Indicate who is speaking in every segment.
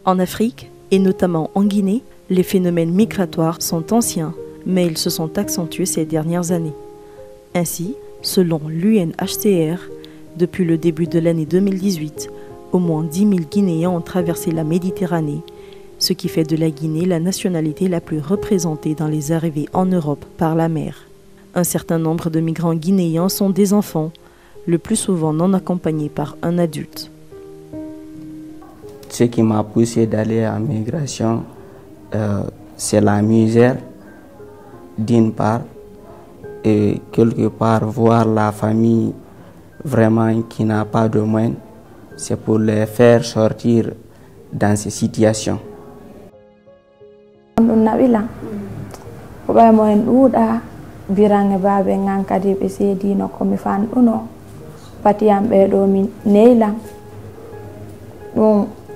Speaker 1: En Afrique, et notamment en Guinée, les phénomènes migratoires sont anciens, mais ils se sont accentués ces dernières années. Ainsi, selon l'UNHCR, depuis le début de l'année 2018, au moins 10 000 Guinéens ont traversé la Méditerranée, ce qui fait de la Guinée la nationalité la plus représentée dans les arrivées en Europe par la mer. Un certain nombre de migrants guinéens sont des enfants, le plus souvent non accompagnés par un adulte.
Speaker 2: Ce qui m'a poussé d'aller en migration, c'est la misère, d'une part, et quelque part voir la famille vraiment qui n'a pas de moyens, c'est pour les faire sortir dans ces situations.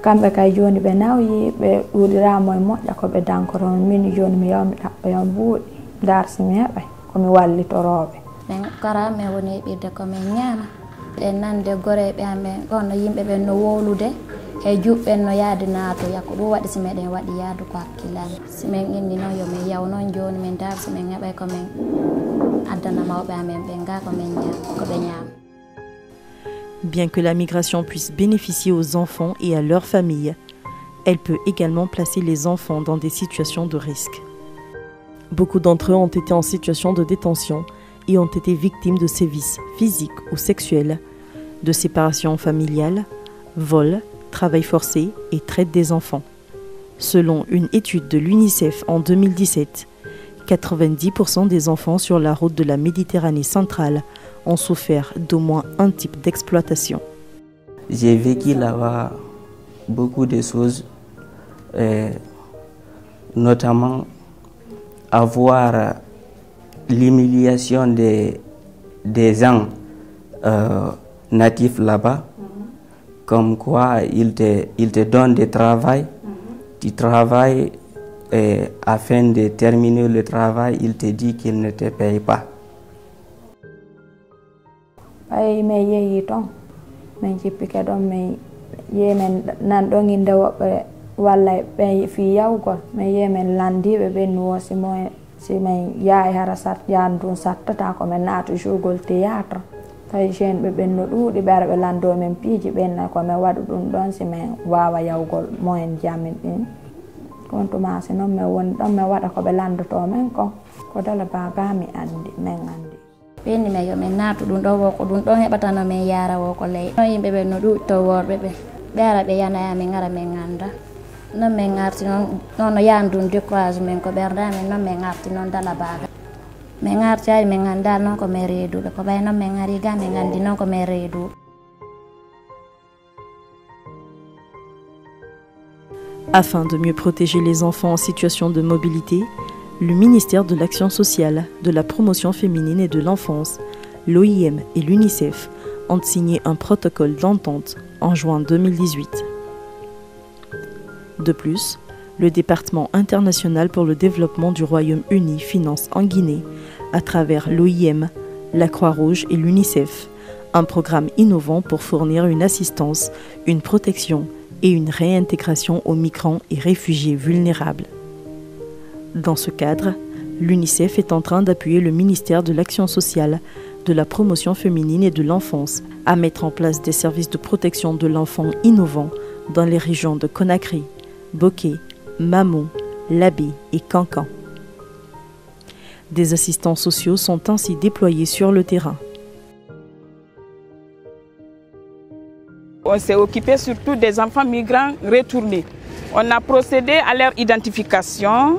Speaker 3: Kamɓe kay joni ɓe nawyi ɓe ɗuɗiramo e moƴƴa koɓe dankoro min joni mi yawmi ɗaɓɓa yon buuɗi darsimi heɓay komi wallitoroɓe.
Speaker 4: Min kara min woni ɓirde komin ñaama ɓe nande goreɓe amen ɗon no yimɓe ɓen no wolude e juɓɓen no yaade naatoya ko ɗum waɗi si meɗen waɗi yaadu ko hakkillani simin inni noon yomin yaw noon joni min darsi min heɓay komin addana mawɓe amen ɓen ga komin koɓe ñaama.
Speaker 1: Bien que la migration puisse bénéficier aux enfants et à leurs familles, elle peut également placer les enfants dans des situations de risque. Beaucoup d'entre eux ont été en situation de détention et ont été victimes de sévices physiques ou sexuels, de séparation familiale, vol, travail forcé et traite des enfants. Selon une étude de l'UNICEF en 2017, 90% des enfants sur la route de la Méditerranée centrale ont souffert d'au moins un type d'exploitation.
Speaker 2: J'ai vécu là-bas beaucoup de choses, notamment avoir l'humiliation des gens natifs là-bas, comme quoi ils te donnent du travail, tu travailles et afin de terminer le travail, ils te disent qu'ils ne te payent pas.
Speaker 3: Ay me yeeyi ton min jippike ɗon min yemen nan ɗon inde woɓɓe walla ɓe fi yawgol min yemen landiɓe ɓen wosi moye si min yaayi hara yan ɗum sattata komin naatu jougol théâtre tawi jeune ɓe ɓen no ɗuuɗi ɓe ara ɓe lando min piiji ɓenna komin waɗu ɗum ɗon si min wawa yawgol moyen jamin ɗin kontuma si noon min woni ɗon min waɗa koɓe landoto min kon ko dala baga mi andi min andi.
Speaker 4: Ɓenni men yo min naatu ɗum ɗo wo ko ɗum ɗon heɓata no min yara wo ko ley no yimɓe ɓe no ɗuuɗi to worɓe ɓe ara ɓe yanaya min ara min anda non min arti noon no yahan ɗum décourage min ko ɓerda min noon min arti noon dala baga min arti ari min anda noon ko min reeduɓe ko ɓay noon min ari ga min andi noon ko min reeduɓe.
Speaker 1: Afin de mieux protéger les enfants en situation de mobilité, le ministère de l'Action sociale, de la promotion féminine et de l'enfance, l'OIM et l'UNICEF ont signé un protocole d'entente en juin 2018. De plus, le département international pour le développement du Royaume-Uni finance en Guinée, à travers l'OIM, la Croix-Rouge et l'UNICEF, un programme innovant pour fournir une assistance, une protection et une réintégration aux migrants et réfugiés vulnérables. Dans ce cadre, l'UNICEF est en train d'appuyer le ministère de l'Action sociale, de la promotion féminine et de l'enfance à mettre en place des services de protection de l'enfant innovants dans les régions de Conakry, Boké, Mamou, Labé et Kankan. Des assistants sociaux sont ainsi déployés sur le terrain.
Speaker 5: On s'est occupé surtout des enfants migrants retournés. On a procédé à leur identification,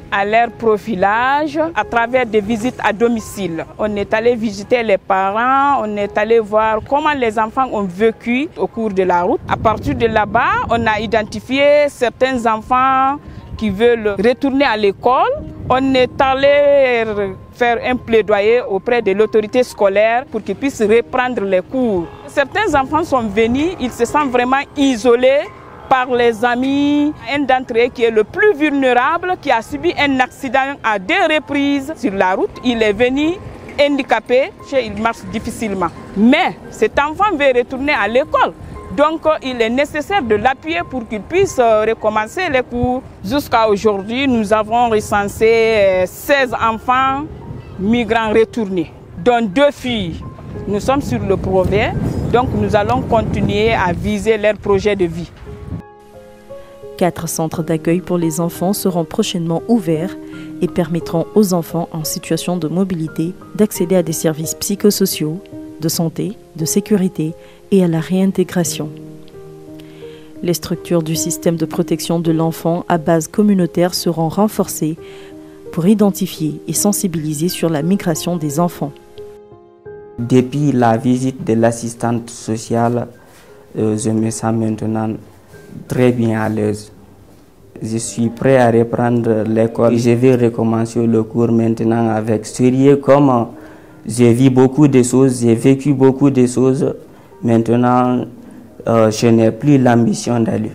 Speaker 5: à leur profilage à travers des visites à domicile. On est allé visiter les parents, on est allé voir comment les enfants ont vécu au cours de la route. À partir de là-bas, on a identifié certains enfants qui veulent retourner à l'école. On est allé faire un plaidoyer auprès de l'autorité scolaire pour qu'ils puissent reprendre les cours. Certains enfants sont venus, ils se sentent vraiment isolés par les amis. Un d'entre eux qui est le plus vulnérable, qui a subi un accident à 2 reprises sur la route, il est venu handicapé, il marche difficilement. Mais cet enfant veut retourner à l'école. Donc il est nécessaire de l'appuyer pour qu'il puisse recommencer les cours. Jusqu'à aujourd'hui, nous avons recensé 16 enfants migrants retournés, dont 2 filles. Nous sommes sur le projet, donc nous allons continuer à viser leur projet de vie.
Speaker 1: 4 centres d'accueil pour les enfants seront prochainement ouverts et permettront aux enfants en situation de mobilité d'accéder à des services psychosociaux, de santé, de sécurité et à la réintégration. Les structures du système de protection de l'enfant à base communautaire seront renforcées pour identifier et sensibiliser sur la migration des enfants.
Speaker 2: Depuis la visite de l'assistante sociale, je me sens maintenant très bien à l'aise. Je suis prêt à reprendre l'école. Je vais recommencer le cours maintenant avec sérieux. Comme j'ai vu beaucoup de choses, j'ai vécu beaucoup de choses. Maintenant, je n'ai plus l'ambition d'aller.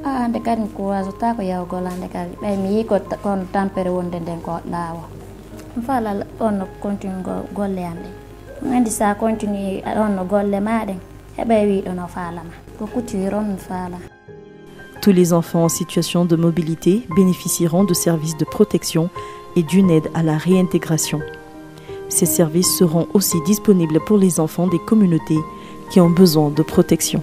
Speaker 4: Ande kadi ko wasata ko yaw golande kadi ɓay mi yi ko kono tampere wonde nden ko laawa fala on no continue golle am ɗen andi sa continue on no golle maɗen heɓe wiɗo no falama ko couture on fala.
Speaker 1: Tous les enfants en situation de mobilité bénéficieront de services de protection et d'une aide à la réintégration. Ces services seront aussi disponibles pour les enfants des communautés qui ont besoin de protection.